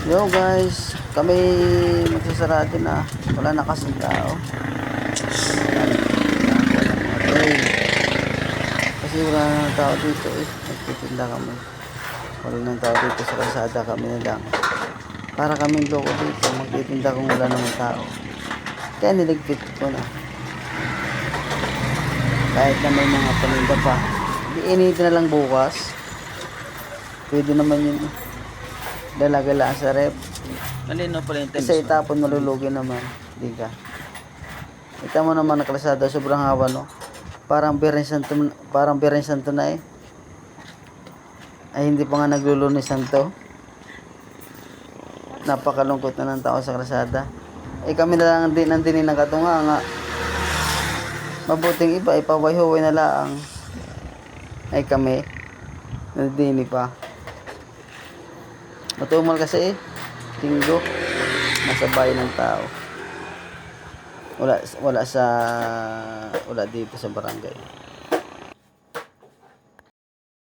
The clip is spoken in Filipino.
Yo guys, kami magsasarado na. Wala na kasing tao. Okay. Kasi wala na tao dito eh. Nagtitinda kami. Wala na tao dito sa kalsada, kami na lang. Para kaming loko dito, magtitinda kung wala naman tao. Kaya niligpit ko na. Kahit na may mga paninda pa. Initin na lang bukas. Pwede naman yun. Dala-gala sa rep. Kanino pala yung Isa tennis mo? itapon, malulugi naman. Di ka. Kita mo naman ang kalsada, sobrang haba, no? Parang Birhen Santo na eh. Ay, hindi pa nga naglulunisan to. Napakalungkot na ng tao sa kalsada. Eh, kami na lang din nandinin nakatunga nga. Mabuting iba, ipaway-huway na lang. Ay, kami. Nandini pa. Matumal kasi eh. Linggo. Nasa bayan ng tao. Wala dito sa barangay.